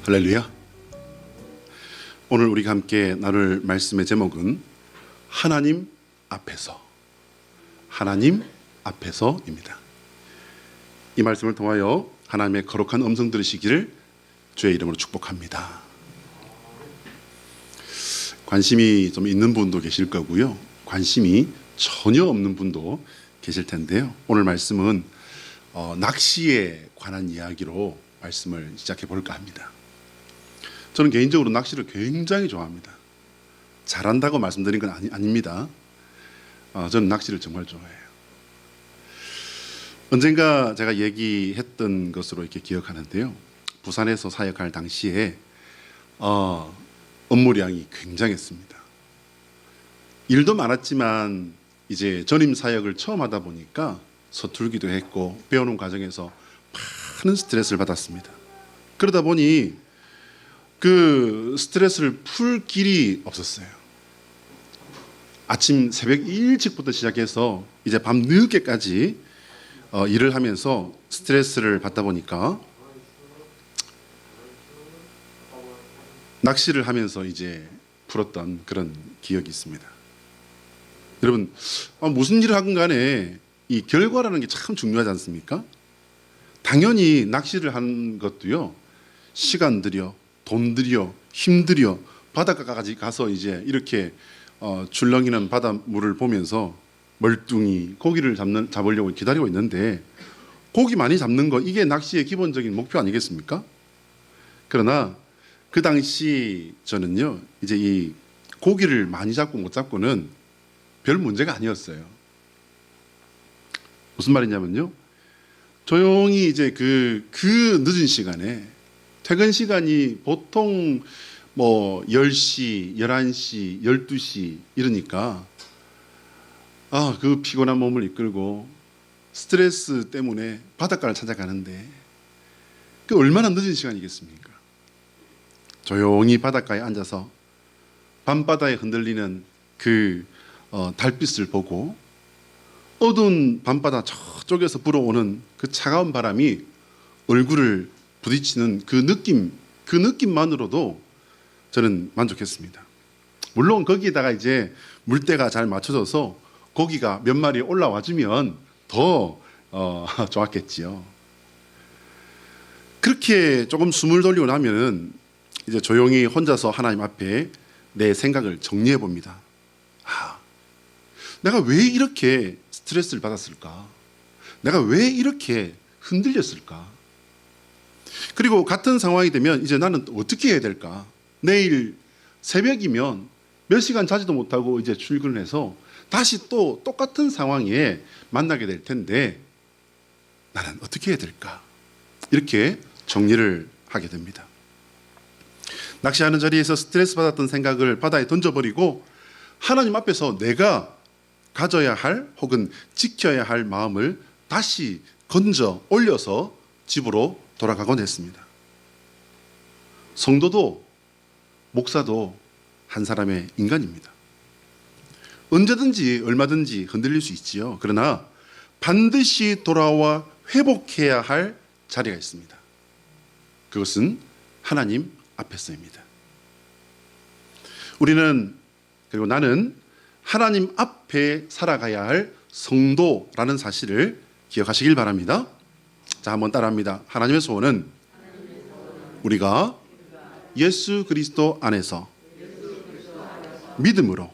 할렐루야. 오늘 우리가 함께 나눌 말씀의 제목은 하나님 앞에서입니다. 이 말씀을 통하여 하나님의 거룩한 음성 들으시기를 주의 이름으로 축복합니다. 관심이 좀 있는 분도 계실 거고요, 관심이 전혀 없는 분도 계실 텐데요. 오늘 말씀은 낚시에 관한 이야기로 말씀을 시작해 볼까 합니다. 저는 개인적으로 낚시를 굉장히 좋아합니다. 잘한다고 말씀드린 건 아닙니다. 저는 낚시를 정말 좋아해요. 언젠가 제가 얘기했던 것으로 이렇게 기억하는데요. 부산에서 사역할 당시에 업무량이 굉장했습니다. 일도 많았지만 이제 전임 사역을 처음 하다 보니까 서툴기도 했고 배우는 과정에서 많은 스트레스를 받았습니다. 그러다 보니 그 스트레스를 풀 길이 없었어요. 아침 새벽 일찍부터 시작해서 이제 밤 늦게까지 일을 하면서 스트레스를 받다 보니까 낚시를 하면서 이제 풀었던 그런 기억이 있습니다. 여러분, 무슨 일을 하건 간에 이 결과라는 게 참 중요하지 않습니까? 당연히 낚시를 하는 것도요, 시간 들여, 돈 들여, 힘 들여 바닷가까지 가서 이제 이렇게 출렁이는 바닷물을 보면서 멀뚱히 고기를 잡으려고 기다리고 있는데, 고기 많이 잡는 거, 이게 낚시의 기본적인 목표 아니겠습니까? 그러나 그 당시 저는요, 이제 이 고기를 많이 잡고 못 잡고는 별 문제가 아니었어요. 무슨 말이냐면요, 조용히 이제 그 늦은 시간에, 퇴근 시간이 보통 뭐 10시, 11시, 12시 이러니까 그 피곤한 몸을 이끌고 스트레스 때문에 바닷가를 찾아가는데 그 얼마나 늦은 시간이겠습니까? 조용히 바닷가에 앉아서 밤바다에 흔들리는 그 달빛을 보고 어두운 밤바다 저쪽에서 불어오는 그 차가운 바람이 얼굴을 부딪히는 그 느낌만으로도 저는 만족했습니다. 물론 거기에다가 이제 물때가 잘 맞춰져서 고기가 몇 마리 올라와 주면 더 좋았겠지요. 그렇게 조금 숨을 돌리고 나면은 이제 조용히 혼자서 하나님 앞에 내 생각을 정리해 봅니다. 내가 왜 이렇게 스트레스를 받았을까? 내가 왜 이렇게 흔들렸을까? 그리고 같은 상황이 되면 이제 나는 어떻게 해야 될까? 내일 새벽이면 몇 시간 자지도 못하고 이제 출근을 해서 다시 또 똑같은 상황에 만나게 될 텐데 나는 어떻게 해야 될까? 이렇게 정리를 하게 됩니다. 낚시하는 자리에서 스트레스 받았던 생각을 바다에 던져버리고 하나님 앞에서 내가 가져야 할 혹은 지켜야 할 마음을 다시 건져 올려서 집으로 돌아가곤 했습니다. 성도도 목사도 한 사람의 인간입니다. 언제든지 얼마든지 흔들릴 수 있지요. 그러나 반드시 돌아와 회복해야 할 자리가 있습니다. 그것은 하나님 앞에서입니다. 우리는, 그리고 나는 하나님 앞에 살아가야 할 성도라는 사실을 기억하시길 바랍니다. 자, 한번 따라합니다. 하나님의 소원은 우리가 예수 그리스도 안에서 믿음으로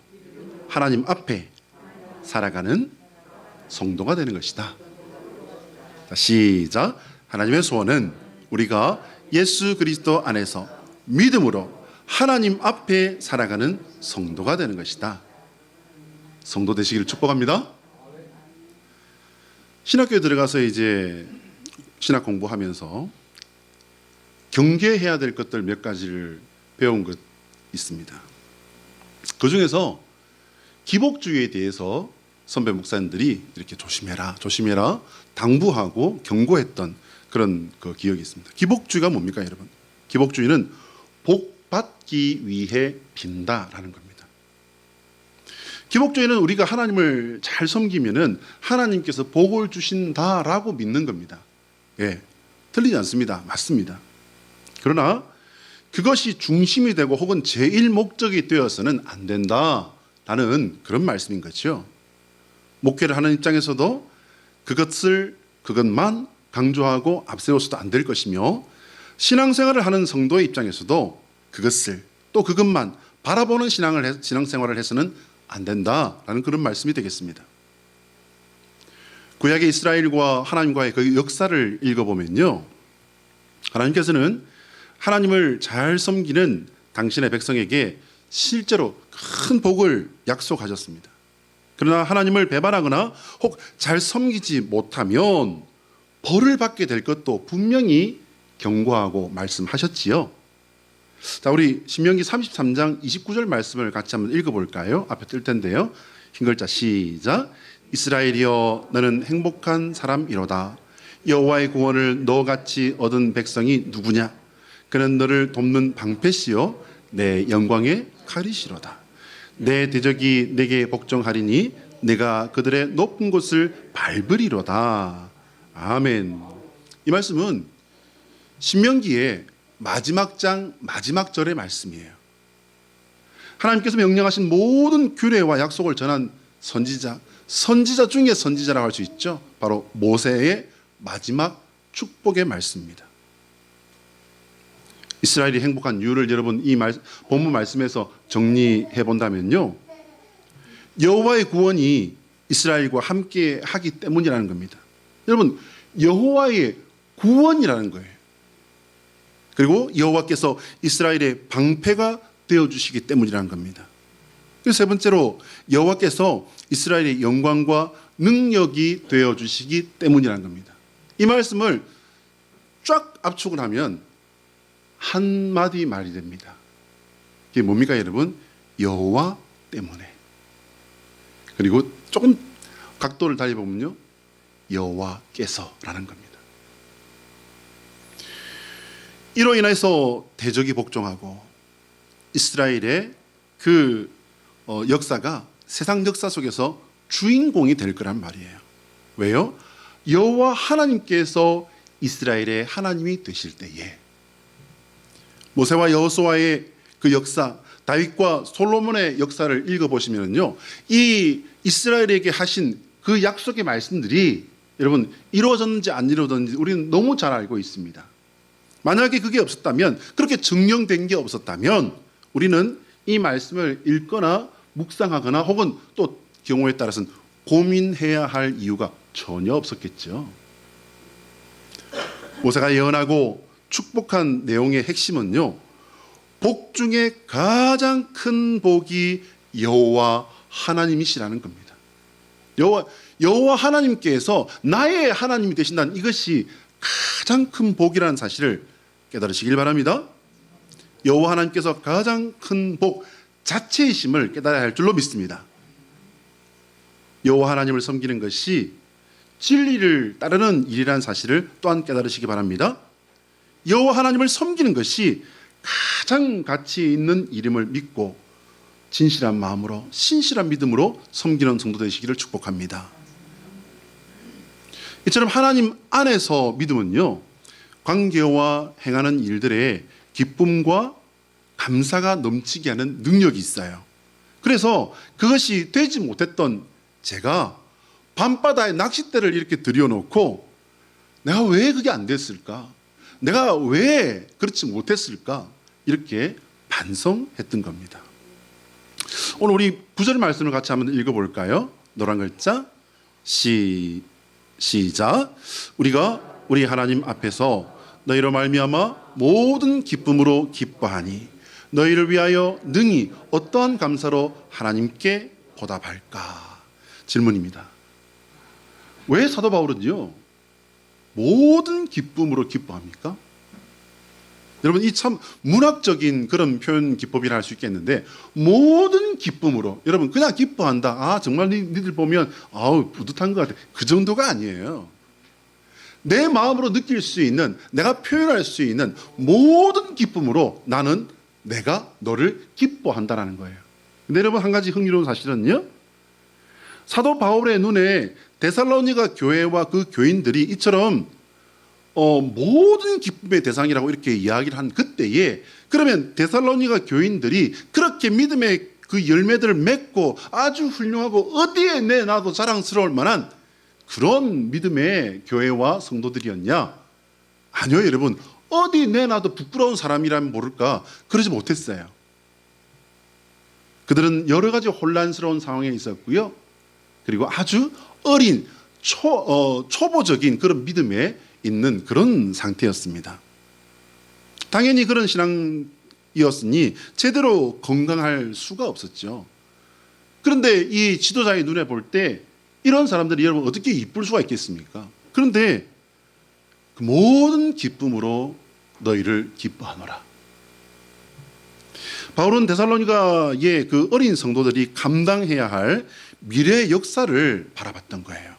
하나님 앞에 살아가는 성도가 되는 것이다. 자, 시작. 하나님의 소원은 우리가 예수 그리스도 안에서 믿음으로 하나님 앞에 살아가는 성도가 되는 것이다. 성도 되시기를 축복합니다. 신학교에 들어가서 이제 신학 공부하면서 경계해야 될 것들 몇 가지를 배운 것 있습니다. 그 중에서 기복주의에 대해서 선배 목사님들이 이렇게 조심해라 당부하고 경고했던 그런 그 기억이 있습니다. 기복주의가 뭡니까, 여러분? 기복주의는 복 받기 위해 빈다라는 겁니다. 기복주의는 우리가 하나님을 잘 섬기면은 하나님께서 복을 주신다라고 믿는 겁니다. 예, 틀리지 않습니다. 맞습니다. 그러나 그것이 중심이 되고 혹은 제일 목적이 되어서는 안 된다라는 그런 말씀인 거죠. 목회를 하는 입장에서도 그것만 강조하고 앞세워서도 안 될 것이며, 신앙생활을 하는 성도의 입장에서도 그것만 바라보는 신앙생활을 해서는 안 된다라는 그런 말씀이 되겠습니다. 구약의 이스라엘과 하나님과의 그 역사를 읽어보면요, 하나님께서는 하나님을 잘 섬기는 당신의 백성에게 실제로 큰 복을 약속하셨습니다. 그러나 하나님을 배반하거나 혹 잘 섬기지 못하면 벌을 받게 될 것도 분명히 경고하고 말씀하셨지요. 자, 우리 신명기 33장 29절 말씀을 같이 한번 읽어볼까요? 앞에 뜰 텐데요. 흰 글자 시작. 이스라엘이여 너는 행복한 사람이로다. 여호와의 구원을 너같이 얻은 백성이 누구냐? 그는 너를 돕는 방패시요 내 영광의 칼이시로다. 내 대적이 내게 복종하리니 내가 그들의 높은 곳을 밟으리로다. 아멘. 이 말씀은 신명기의 마지막 장 마지막 절의 말씀이에요. 하나님께서 명령하신 모든 규례와 약속을 전한 선지자 중에 선지자라고 할 수 있죠. 바로 모세의 마지막 축복의 말씀입니다. 이스라엘이 행복한 이유를 여러분 이 본문 말씀에서 정리해 본다면요, 여호와의 구원이 이스라엘과 함께 하기 때문이라는 겁니다. 여러분, 여호와의 구원이라는 거예요. 그리고 여호와께서 이스라엘의 방패가 되어주시기 때문이라는 겁니다. 그리고 세 번째로 여호와께서 이스라엘의 영광과 능력이 되어주시기 때문이라는 겁니다. 이 말씀을 쫙 압축을 하면 한마디 말이 됩니다. 이게 뭡니까 여러분? 여호와 때문에. 그리고 조금 각도를 달리보면요, 여호와께서라는 겁니다. 이로 인해서 대적이 복종하고 이스라엘의 그 역사가 세상 역사 속에서 주인공이 될 거란 말이에요. 왜요? 여호와 하나님께서 이스라엘의 하나님이 되실 때에 모세와 여호수아의 그 역사, 다윗과 솔로몬의 역사를 읽어보시면요, 이 이스라엘에게 하신 그 약속의 말씀들이 여러분 이루어졌는지 안 이루어졌는지 우리는 너무 잘 알고 있습니다. 만약에 그게 없었다면, 그렇게 증명된 게 없었다면 우리는 이 말씀을 읽거나 묵상하거나 혹은 또 경우에 따라서는 고민해야 할 이유가 전혀 없었겠죠. 모세가 예언하고 축복한 내용의 핵심은요, 복 중에 가장 큰 복이 여호와 하나님이시라는 겁니다. 여호와 하나님께서 나의 하나님이 되신다는 이것이 가장 큰 복이라는 사실을 깨달으시길 바랍니다. 여호와 하나님께서 가장 큰 복 자체이심을 깨달아야 할 줄로 믿습니다. 여호와 하나님을 섬기는 것이 진리를 따르는 일이라는 사실을 또한 깨달으시기 바랍니다. 여호와 하나님을 섬기는 것이 가장 가치 있는 일임을 믿고 진실한 마음으로 신실한 믿음으로 섬기는 성도 되시기를 축복합니다. 이처럼 하나님 안에서 믿음은요, 관계와 행하는 일들에 기쁨과 감사가 넘치게 하는 능력이 있어요. 그래서 그것이 되지 못했던 제가 밤바다에 낚싯대를 이렇게 들여놓고 내가 왜 그게 안 됐을까? 내가 왜 그렇지 못했을까? 이렇게 반성했던 겁니다. 오늘 우리 구절 말씀을 같이 한번 읽어볼까요? 노란 글자 시작. 우리가 우리 하나님 앞에서 너희로 말미암아 모든 기쁨으로 기뻐하니 너희를 위하여 능히 어떠한 감사로 하나님께 보답할까? 질문입니다. 왜 사도 바울은요 모든 기쁨으로 기뻐합니까? 여러분, 이 참 문학적인 그런 표현 기법이라 할 수 있겠는데, 모든 기쁨으로, 여러분 그냥 기뻐한다, 아 정말 니들 보면 아우 뿌듯한 것 같아, 그 정도가 아니에요. 내 마음으로 느낄 수 있는, 내가 표현할 수 있는 모든 기쁨으로 나는 내가 너를 기뻐한다라는 거예요. 근데 여러분, 한 가지 흥미로운 사실은요, 사도 바울의 눈에 데살로니가 교회와 그 교인들이 이처럼 모든 기쁨의 대상이라고 이렇게 이야기를 한 그때에, 그러면 데살로니가 교인들이 그렇게 믿음의 그 열매들을 맺고 아주 훌륭하고 어디에 내놔도 자랑스러울 만한 그런 믿음의 교회와 성도들이었냐? 아니요, 여러분. 어디 내놔도 부끄러운 사람이라면 모를까? 그러지 못했어요. 그들은 여러 가지 혼란스러운 상황에 있었고요. 그리고 아주 어린 초보적인 그런 믿음에 있는 그런 상태였습니다. 당연히 그런 신앙이었으니 제대로 건강할 수가 없었죠. 그런데 이 지도자의 눈에 볼 때 이런 사람들이 여러분 어떻게 이쁠 수가 있겠습니까? 그런데 그 모든 기쁨으로 너희를 기뻐하노라. 바울은 데살로니가의 그 어린 성도들이 감당해야 할 미래의 역사를 바라봤던 거예요.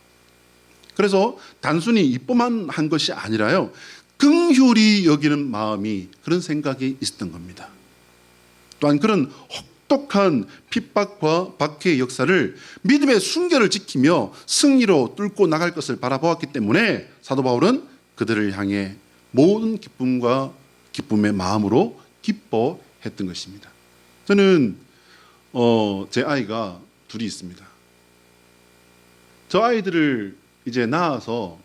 그래서 단순히 이뻐만 한 것이 아니라요, 긍휼히 여기는 마음이, 그런 생각이 있었던 겁니다. 또한 그런 혹독한 핍박과 박해의 역사를 믿음의 순결을 지키며 승리로 뚫고 나갈 것을 바라보았기 때문에 사도 바울은 그들을 향해 모든 기쁨과 기쁨의 마음으로 기뻐했던 것입니다. 저는 제 아이가 둘이 있습니다. 저 아이들을 이제 낳아서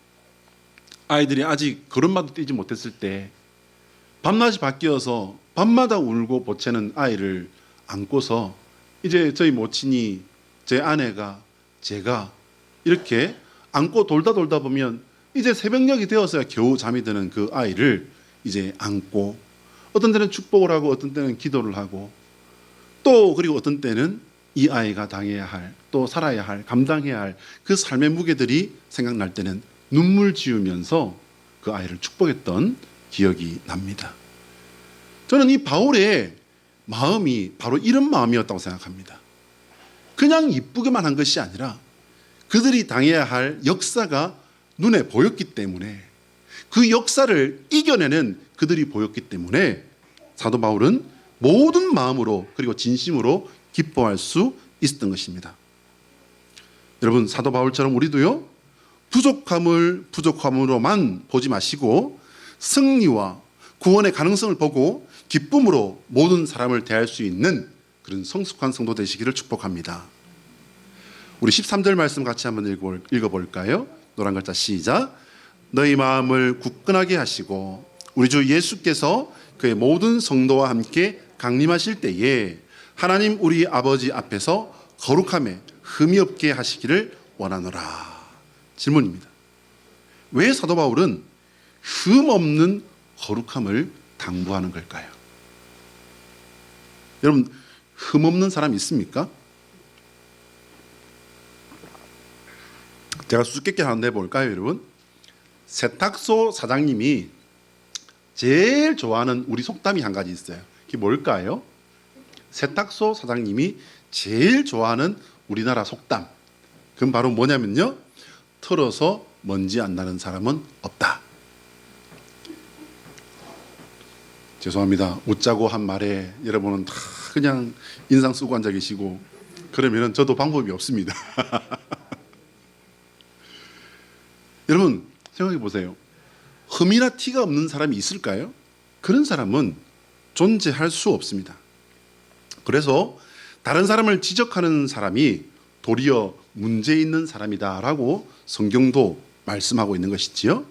아이들이 아직 걸음마도 뛰지 못했을 때 밤낮이 바뀌어서 밤마다 울고 보채는 아이를 안고서 이제 저희 모친이, 제 아내가, 제가 이렇게 안고 돌다 보면 이제 새벽녘이 되어서야 겨우 잠이 드는 그 아이를 이제 안고, 어떤 때는 축복을 하고 어떤 때는 기도를 하고, 또 그리고 어떤 때는 이 아이가 당해야 할, 또 살아야 할, 감당해야 할 그 삶의 무게들이 생각날 때는 눈물 지으면서 그 아이를 축복했던 기억이 납니다. 저는 이 바울의 마음이 바로 이런 마음이었다고 생각합니다. 그냥 이쁘게만 한 것이 아니라 그들이 당해야 할 역사가 눈에 보였기 때문에, 그 역사를 이겨내는 그들이 보였기 때문에 사도 바울은 모든 마음으로 그리고 진심으로 기뻐할 수 있었던 것입니다. 여러분, 사도 바울처럼 우리도요, 부족함을 부족함으로만 보지 마시고 승리와 구원의 가능성을 보고 기쁨으로 모든 사람을 대할 수 있는 그런 성숙한 성도 되시기를 축복합니다. 우리 13절 말씀 같이 한번 읽어볼까요? 노란 글자 시작. 너희 마음을 굳건하게 하시고 우리 주 예수께서 그의 모든 성도와 함께 강림하실 때에 하나님 우리 아버지 앞에서 거룩함에 흠이 없게 하시기를 원하노라. 질문입니다. 왜 사도 바울은 흠 없는 거룩함을 당부하는 걸까요? 여러분, 흠 없는 사람 있습니까? 제가 수수께끼 하나 내볼까요, 여러분? 세탁소 사장님이 제일 좋아하는 우리 속담이 한 가지 있어요. 그게 뭘까요? 세탁소 사장님이 제일 좋아하는 우리나라 속담. 그건 바로 뭐냐면요, 털어서 먼지 안 나는 사람은 없다. 죄송합니다. 웃자고 한 말에 여러분은 다 그냥 인상 쓰고 앉아 계시고, 그러면 저도 방법이 없습니다. 여러분, 생각해 보세요. 흠이나 티가 없는 사람이 있을까요? 그런 사람은 존재할 수 없습니다. 그래서 다른 사람을 지적하는 사람이 도리어 문제 있는 사람이다라고 성경도 말씀하고 있는 것이지요.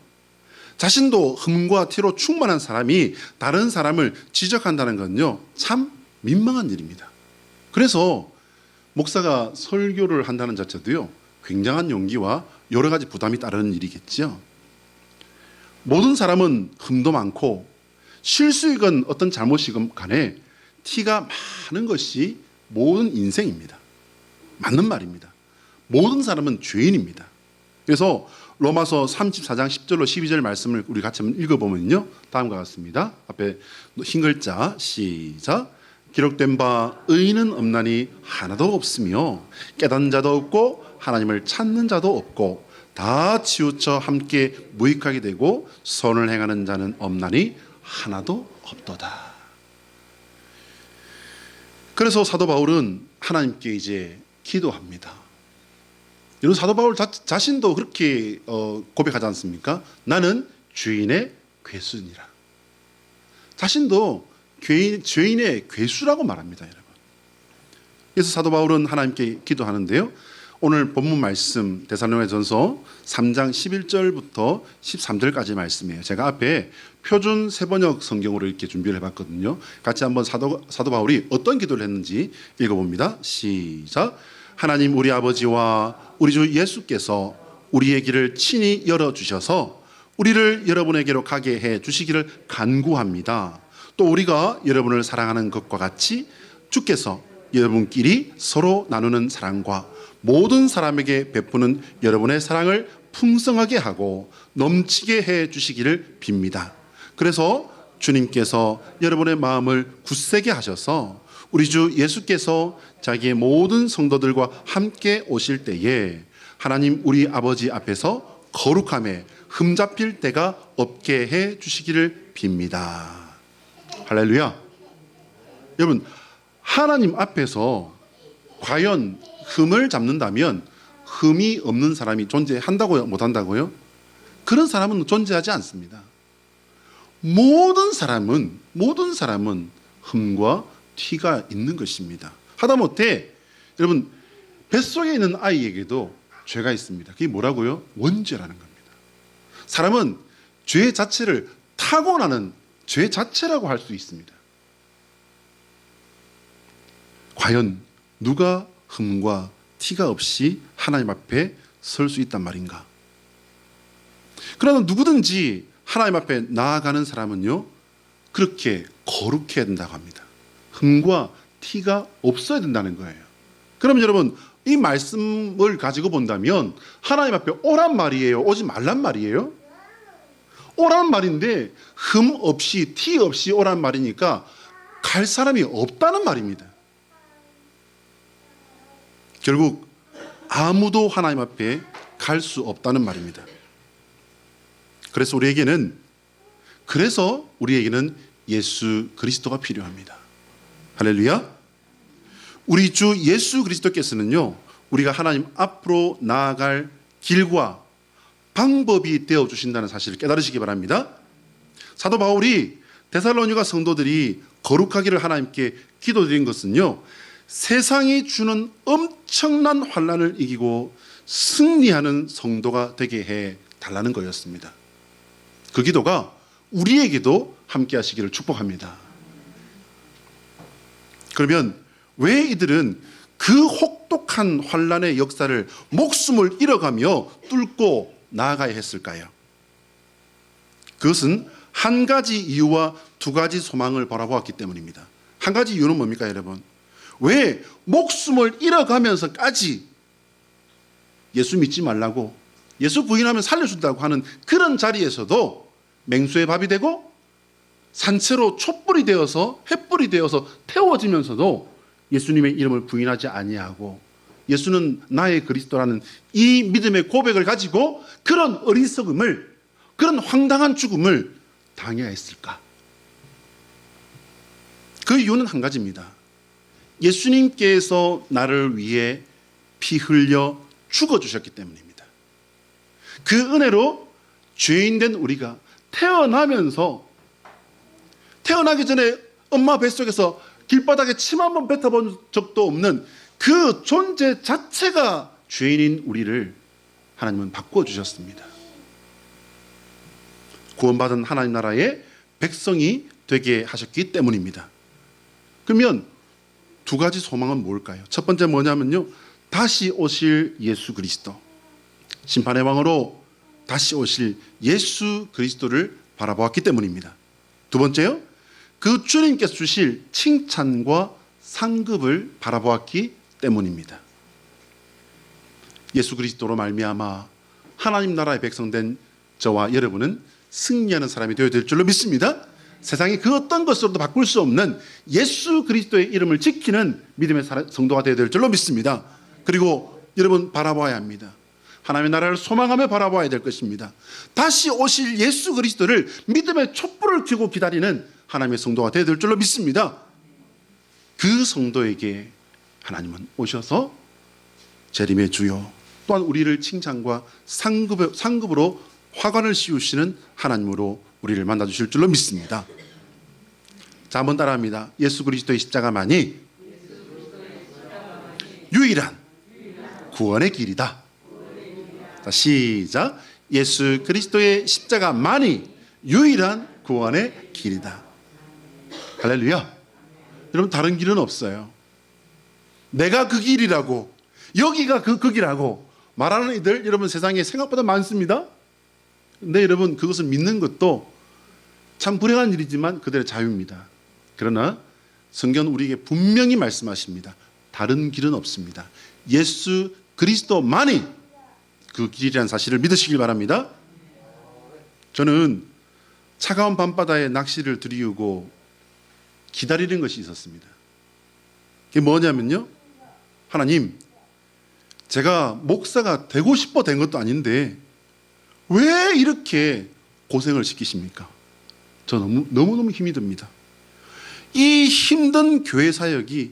자신도 흠과 티로 충만한 사람이 다른 사람을 지적한다는 건요, 참 민망한 일입니다. 그래서 목사가 설교를 한다는 자체도요, 굉장한 용기와 여러 가지 부담이 따르는 일이겠죠. 모든 사람은 흠도 많고 실수이건 어떤 잘못이건 간에 티가 많은 것이 모든 인생입니다. 맞는 말입니다. 모든 사람은 죄인입니다. 그래서 로마서 34장 10절로 12절 말씀을 우리 같이 한번 읽어보면요, 다음과 같습니다. 앞에 흰 글자 시작. 기록된 바 의인은 없나니 하나도 없으며 깨닫는 자도 없고 하나님을 찾는 자도 없고 다 치우쳐 함께 무익하게 되고 선을 행하는 자는 없나니 하나도 없도다. 그래서 사도 바울은 하나님께 이제 기도합니다. 이런 사도 바울 자신도 그렇게 고백하지 않습니까? 나는 죄인의 괴수니라. 자신도 죄인의 괴수라고 말합니다, 여러분. 그래서 사도 바울은 하나님께 기도하는데요. 오늘 본문 말씀 데살로니가전서 3장 11절부터 13절까지 말씀이에요. 제가 앞에 표준 세번역 성경으로 이렇게 준비를 해봤거든요. 같이 한번 사도 바울이 어떤 기도를 했는지 읽어봅니다. 시작. 하나님 우리 아버지와 우리 주 예수께서 우리의 길을 친히 열어주셔서 우리를 여러분에게로 가게 해 주시기를 간구합니다. 또 우리가 여러분을 사랑하는 것과 같이 주께서 여러분끼리 서로 나누는 사랑과 모든 사람에게 베푸는 여러분의 사랑을 풍성하게 하고 넘치게 해 주시기를 빕니다. 그래서 주님께서 여러분의 마음을 굳세게 하셔서 우리 주 예수께서 자기의 모든 성도들과 함께 오실 때에 하나님 우리 아버지 앞에서 거룩함에 흠잡힐 때가 없게 해 주시기를 빕니다. 할렐루야. 여러분, 하나님 앞에서 과연 흠을 잡는다면 흠이 없는 사람이 존재한다고요? 못한다고요? 그런 사람은 존재하지 않습니다. 모든 사람은 흠과 티가 있는 것입니다. 하다못해 여러분 뱃속에 있는 아이에게도 죄가 있습니다. 그게 뭐라고요? 원죄라는 겁니다. 사람은 죄 자체를 타고나는 죄 자체라고 할 수 있습니다. 과연 누가 흠과 티가 없이 하나님 앞에 설 수 있단 말인가? 그러나 누구든지 하나님 앞에 나아가는 사람은요, 그렇게 거룩해야 된다고 합니다. 흠과 티가 없어야 된다는 거예요. 그럼 여러분, 이 말씀을 가지고 본다면 하나님 앞에 오란 말이에요? 오지 말란 말이에요? 오란 말인데 흠 없이 티 없이 오란 말이니까 갈 사람이 없다는 말입니다. 결국 아무도 하나님 앞에 갈 수 없다는 말입니다. 그래서 우리에게는 예수 그리스도가 필요합니다. 할렐루야. 우리 주 예수 그리스도께서는요, 우리가 하나님 앞으로 나아갈 길과 방법이 되어 주신다는 사실을 깨달으시기 바랍니다. 사도 바울이 데살로니가 성도들이 거룩하기를 하나님께 기도드린 것은요, 세상이 주는 엄청난 환난을 이기고 승리하는 성도가 되게 해 달라는 거였습니다. 그 기도가 우리에게도 함께 하시기를 축복합니다. 그러면 왜 이들은 그 혹독한 환난의 역사를 목숨을 잃어가며 뚫고 나아가야 했을까요? 그것은 한 가지 이유와 두 가지 소망을 바라보았기 때문입니다. 한 가지 이유는 뭡니까, 여러분? 왜 목숨을 잃어가면서까지 예수 믿지 말라고, 예수 부인하면 살려준다고 하는 그런 자리에서도 맹수의 밥이 되고 산채로 촛불이 되어서 횃불이 되어서 태워지면서도 예수님의 이름을 부인하지 아니하고 예수는 나의 그리스도라는 이 믿음의 고백을 가지고 그런 어리석음을, 그런 황당한 죽음을 당해야 했을까? 그 이유는 한 가지입니다. 예수님께서 나를 위해 피 흘려 죽어주셨기 때문입니다. 그 은혜로 죄인된 우리가 태어나기 전에 엄마 뱃속에서 길바닥에 침 한 번 뱉어본 적도 없는 그 존재 자체가 죄인인 우리를 하나님은 바꿔주셨습니다. 구원받은 하나님 나라의 백성이 되게 하셨기 때문입니다. 그러면 두 가지 소망은 뭘까요? 첫 번째 뭐냐면요, 다시 오실 예수 그리스도, 심판의 왕으로 다시 오실 예수 그리스도를 바라보았기 때문입니다. 두 번째요, 그 주님께서 주실 칭찬과 상급을 바라보았기 때문입니다. 예수 그리스도로 말미암아 하나님 나라의 백성된 저와 여러분은 승리하는 사람이 되어야 될 줄로 믿습니다. 세상에 그 어떤 것으로도 바꿀 수 없는 예수 그리스도의 이름을 지키는 믿음의 성도가 되어야 될 줄로 믿습니다. 그리고 여러분 바라봐야 합니다. 하나님의 나라를 소망하며 바라봐야 될 것입니다. 다시 오실 예수 그리스도를 믿음의 촛불을 켜고 기다리는 하나님의 성도가 되어야 될 줄로 믿습니다. 그 성도에게 하나님은 오셔서 재림의 주요, 또한 우리를 칭찬과 상급으로 화관을 씌우시는 하나님으로 우리를 만나주실 줄로 믿습니다. 자, 한번 따라합니다. 예수 그리스도의 십자가만이 유일한 구원의 길이다. 자, 시작. 예수 그리스도의 십자가만이 유일한 구원의 길이다. 할렐루야. 여러분, 다른 길은 없어요. 내가 그 길이라고, 여기가 그 길이라고 말하는 이들 여러분 세상에 생각보다 많습니다. 근데 여러분, 그것을 믿는 것도 참 불행한 일이지만 그들의 자유입니다. 그러나 성경은 우리에게 분명히 말씀하십니다. 다른 길은 없습니다. 예수 그리스도만이 그 길이라는 사실을 믿으시길 바랍니다. 저는 차가운 밤바다에 낚시를 들이우고 기다리는 것이 있었습니다. 그게 뭐냐면요, 하나님, 제가 목사가 되고 싶어 된 것도 아닌데 왜 이렇게 고생을 시키십니까? 저 너무너무 힘이 듭니다. 이 힘든 교회 사역이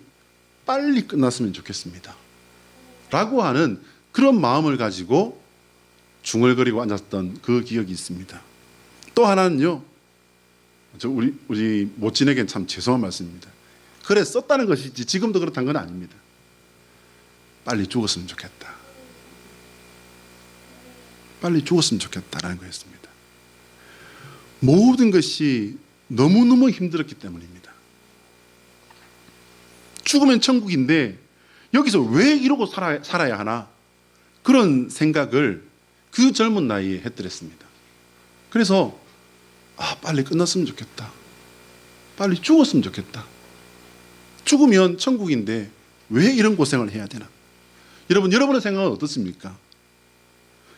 빨리 끝났으면 좋겠습니다 라고 하는 그런 마음을 가지고 중얼거리고 앉았던 그 기억이 있습니다. 또 하나는요, 우리 모친에게는 참 죄송한 말씀입니다. 그래 썼다는 것이지 지금도 그렇다는 건 아닙니다. 빨리 죽었으면 좋겠다. 빨리 죽었으면 좋겠다라는 거였습니다. 모든 것이 너무너무 힘들었기 때문입니다. 죽으면 천국인데 여기서 왜 이러고 살아야 하나, 그런 생각을 그 젊은 나이에 했더랬습니다. 그래서 빨리 끝났으면 좋겠다. 빨리 죽었으면 좋겠다. 죽으면 천국인데 왜 이런 고생을 해야 되나. 여러분의 생각은 어떻습니까?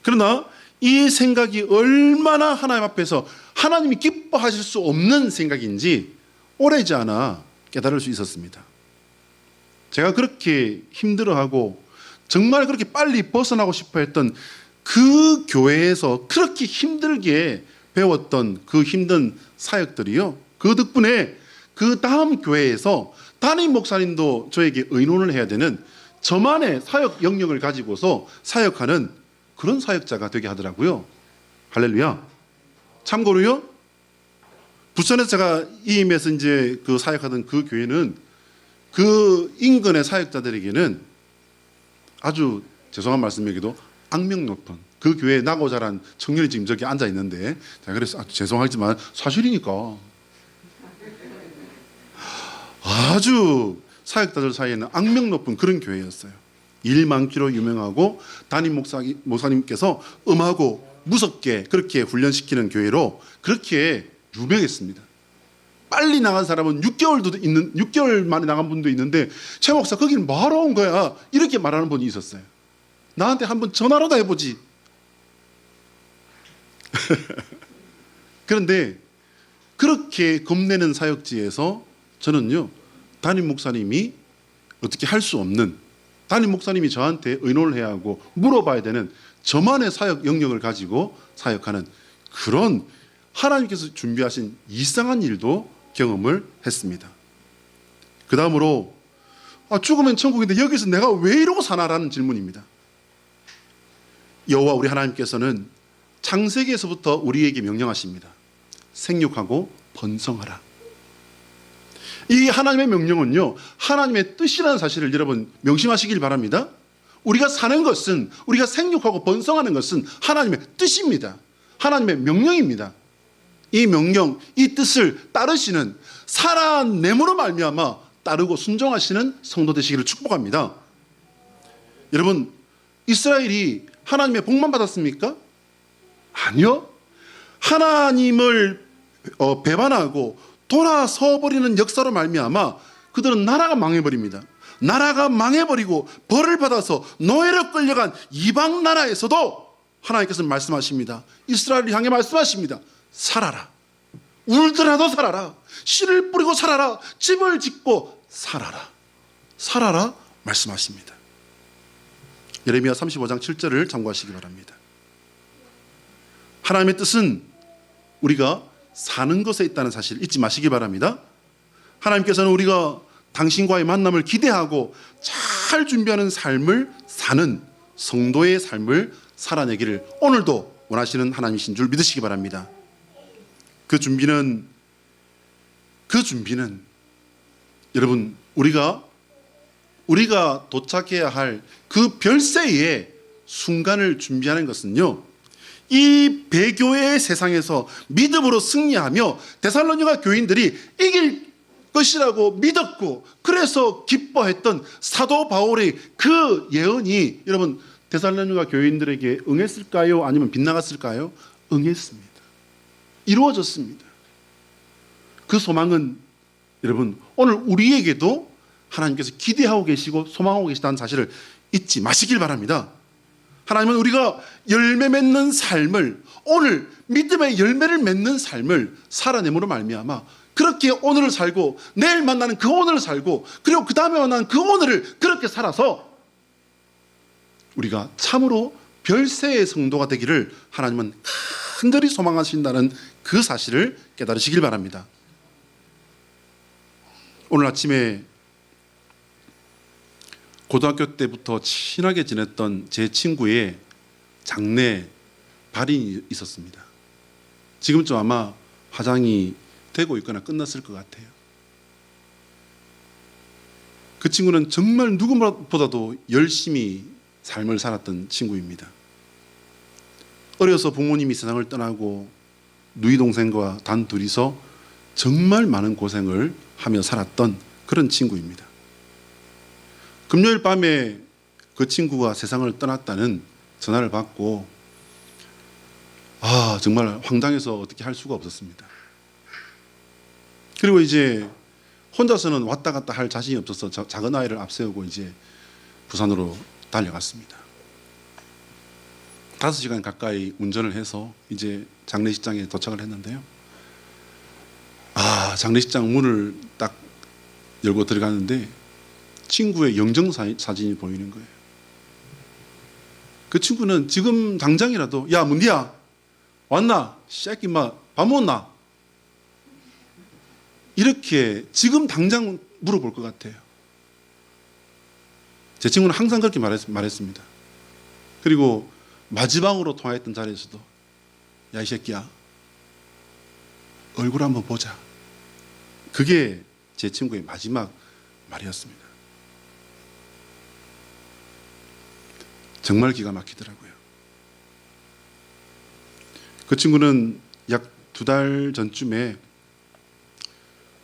그러나 이 생각이 얼마나 하나님 앞에서 하나님이 기뻐하실 수 없는 생각인지 오래지 않아 깨달을 수 있었습니다. 제가 그렇게 힘들어하고 정말 그렇게 빨리 벗어나고 싶어 했던 그 교회에서 그렇게 힘들게 배웠던 그 힘든 사역들이요, 그 덕분에 그 다음 교회에서 담임 목사님도 저에게 의논을 해야 되는 저만의 사역 영역을 가지고서 사역하는 그런 사역자가 되게 하더라고요. 할렐루야. 참고로요, 부천에서 제가 이임해서 이제 그 사역하던 그 교회는 그 인근의 사역자들에게는 아주 죄송한 말씀이기도 악명 높은 그 교회에 나고 자란 청년이 지금 저기 앉아 있는데, 제가 그래서 아주 죄송하지만 사실이니까 아주 사역자들 사이에는 악명 높은 그런 교회였어요. 일 많기로 유명하고 담임 목사님께서 엄하고 무섭게 그렇게 훈련시키는 교회로 그렇게 유명했습니다. 빨리 나간 사람은 6개월 만에 나간 분도 있는데, 최 목사 거기는 뭐하러 온 거야? 이렇게 말하는 분이 있었어요. 나한테 한번 전화로 다 해보지. 그런데 그렇게 겁내는 사역지에서 저는요, 담임 목사님이 어떻게 할 수 없는, 담임 목사님이 저한테 의논을 해야 하고 물어봐야 되는 저만의 사역 영역을 가지고 사역하는 그런 하나님께서 준비하신 이상한 일도 경험을 했습니다. 그 다음으로 죽으면 천국인데 여기서 내가 왜 이러고 사나라는 질문입니다. 여호와 우리 하나님께서는 창세기에서부터 우리에게 명령하십니다. 생육하고 번성하라. 이 하나님의 명령은요, 하나님의 뜻이라는 사실을 여러분 명심하시길 바랍니다. 우리가 사는 것은, 우리가 생육하고 번성하는 것은 하나님의 뜻입니다. 하나님의 명령입니다. 이 명령, 이 뜻을 따르시는, 살아냄으로 말미암아 따르고 순종하시는 성도 되시기를 축복합니다. 여러분, 이스라엘이 하나님의 복만 받았습니까? 아니요. 하나님을 배반하고 돌아서 버리는 역사로 말미암아 그들은 나라가 망해버립니다. 나라가 망해버리고 벌을 받아서 노예로 끌려간 이방 나라에서도 하나님께서는 말씀하십니다. 이스라엘을 향해 말씀하십니다. 살아라. 울더라도 살아라. 씨를 뿌리고 살아라. 집을 짓고 살아라. 살아라 말씀하십니다. 예레미야 35장 7절을 참고하시기 바랍니다. 하나님의 뜻은 우리가 사는 것에 있다는 사실 잊지 마시기 바랍니다. 하나님께서는 우리가 당신과의 만남을 기대하고 잘 준비하는 삶을 사는 성도의 삶을 살아내기를 오늘도 원하시는 하나님이신 줄 믿으시기 바랍니다. 그 준비는 여러분 우리가 도착해야 할 그 별세의 순간을 준비하는 것은요, 이 배교의 세상에서 믿음으로 승리하며 데살로니가 교인들이 이길 것이라고 믿었고 그래서 기뻐했던 사도 바울의 그 예언이 여러분 데살로니가 교인들에게 응했을까요? 아니면 빗나갔을까요? 응했습니다. 이루어졌습니다. 그 소망은 여러분 오늘 우리에게도 하나님께서 기대하고 계시고 소망하고 계시다는 사실을 잊지 마시길 바랍니다. 하나님은 우리가 열매 맺는 삶을, 오늘 믿음의 열매를 맺는 삶을 살아내므로 말미암아 그렇게 오늘을 살고 내일 만나는 그 오늘을 살고 그리고 그 다음에 만나는 그 오늘을 그렇게 살아서 우리가 참으로 별세의 성도가 되기를 하나님은 간절히 소망하신다는 그 사실을 깨달으시길 바랍니다. 오늘 아침에 고등학교 때부터 친하게 지냈던 제 친구의 장래 발인이 있었습니다. 지금쯤 아마 화장이 되고 있거나 끝났을 것 같아요. 그 친구는 정말 누구보다도 열심히 삶을 살았던 친구입니다. 어려서 부모님이 세상을 떠나고 누이 동생과 단 둘이서 정말 많은 고생을 하며 살았던 그런 친구입니다. 금요일 밤에 그 친구가 세상을 떠났다는 전화를 받고 정말 황당해서 어떻게 할 수가 없었습니다. 그리고 이제 혼자서는 왔다 갔다 할 자신이 없어서 작은 아이를 앞세우고 이제 부산으로 달려갔습니다. 5시간 가까이 운전을 해서 이제 장례식장에 도착을 했는데요. 장례식장 문을 딱 열고 들어가는데 친구의 영정사진이 보이는 거예요. 그 친구는 지금 당장이라도 야 문디야 왔나? 새끼 밥 먹었나? 이렇게 지금 당장 물어볼 것 같아요. 제 친구는 항상 그렇게 말했습니다. 그리고 마지막으로 통화했던 자리에서도 야 이 새끼야 얼굴 한번 보자. 그게 제 친구의 마지막 말이었습니다. 정말 기가 막히더라고요. 그 친구는 약 2달 전쯤에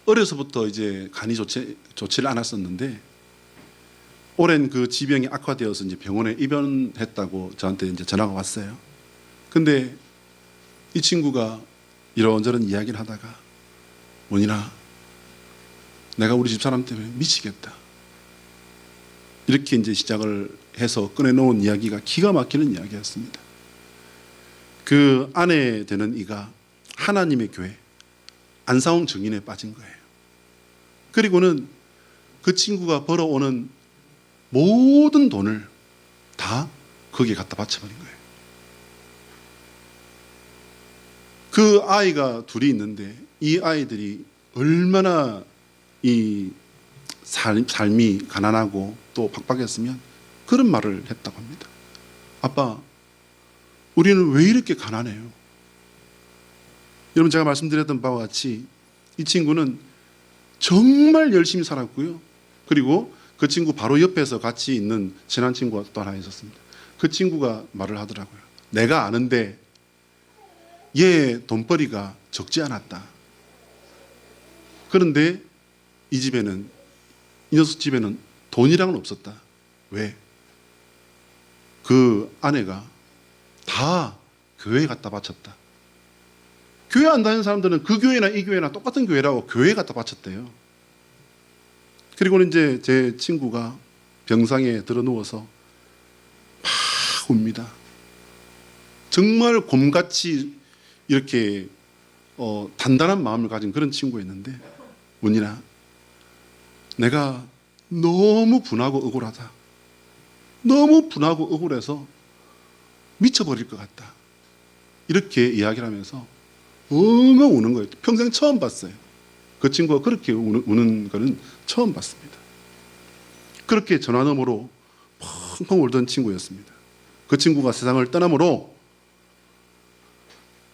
어려서부터 이제 간이 좋지를 않았었는데 오랜 그 지병이 악화되어서 이제 병원에 입원했다고 저한테 이제 전화가 왔어요. 근데 이 친구가 이런저런 이야기를 하다가 원인아 내가 우리 집사람 때문에 미치겠다. 이렇게 이제 시작을 해서 꺼내놓은 이야기가 기가 막히는 이야기였습니다. 그 아내 되는 이가 하나님의 교회 안사홍 정인에 빠진 거예요. 그리고는 그 친구가 벌어오는 모든 돈을 다 거기에 갖다 바쳐버린 거예요. 그 아이가 둘이 있는데 이 아이들이 얼마나 이 삶이 가난하고 또 팍팍했으면 그런 말을 했다고 합니다. 아빠, 우리는 왜 이렇게 가난해요? 여러분 제가 말씀드렸던 바와 같이 이 친구는 정말 열심히 살았고요. 그리고 그 친구 바로 옆에서 같이 있는 친한 친구가 또 하나 있었습니다. 그 친구가 말을 하더라고요. 내가 아는데 얘 돈벌이가 적지 않았다. 그런데 이 녀석 집에는 돈이랑은 없었다. 왜? 그 아내가 다 교회에 갖다 바쳤다. 교회 안 다니는 사람들은 그 교회나 이 교회나 똑같은 교회라고 교회에 갖다 바쳤대요. 그리고는 이제 제 친구가 병상에 들어 누워서 막 웁니다. 정말 곰같이 이렇게 단단한 마음을 가진 그런 친구였는데 문이나 내가 너무 분하고 억울하다. 너무 분하고 억울해서 미쳐버릴 것 같다. 이렇게 이야기를 하면서 엉엉 우는 거예요. 평생 처음 봤어요. 그 친구가 그렇게 우는 거는 처음 봤습니다. 그렇게 전화 너머로 펑펑 울던 친구였습니다. 그 친구가 세상을 떠나므로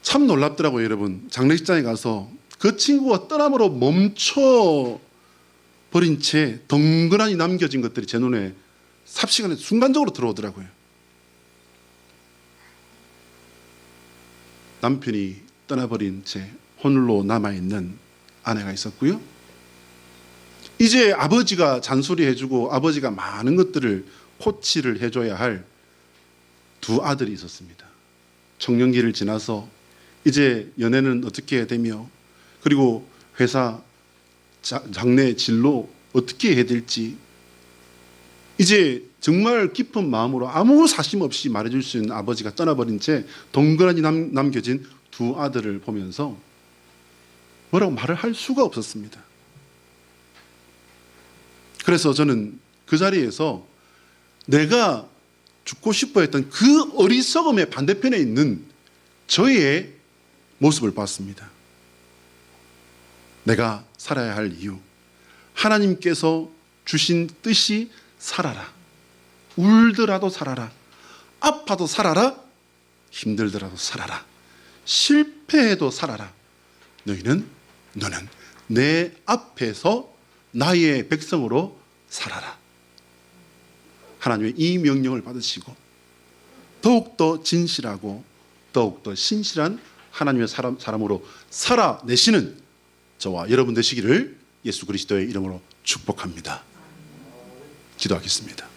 참 놀랍더라고요, 여러분. 장례식장에 가서 그 친구가 떠남으로 멈춰 버린 채 덩그러니 남겨진 것들이 제 눈에 삽시간에 순간적으로 들어오더라고요. 남편이 떠나버린 채 홀로 남아있는 아내가 있었고요. 이제 아버지가 잔소리해주고 아버지가 많은 것들을 코치를 해줘야 할 두 아들이 있었습니다. 청년기를 지나서 이제 연애는 어떻게 해야 되며, 그리고 회사 장래 진로 어떻게 해야 될지 이제 정말 깊은 마음으로 아무 사심 없이 말해줄 수 있는 아버지가 떠나버린 채 덩그러니 남겨진 두 아들을 보면서 뭐라고 말을 할 수가 없었습니다. 그래서 저는 그 자리에서 내가 죽고 싶어 했던 그 어리석음의 반대편에 있는 저의 모습을 봤습니다. 내가 살아야 할 이유, 하나님께서 주신 뜻이 살아라. 울더라도 살아라. 아파도 살아라. 힘들더라도 살아라. 실패해도 살아라. 너는 내 앞에서 나의 백성으로 살아라. 하나님의 이 명령을 받으시고 더욱더 진실하고 더욱더 신실한 하나님의 사람으로 살아내시는 저와 여러분 되시기를 예수 그리스도의 이름으로 축복합니다. 기도하겠습니다.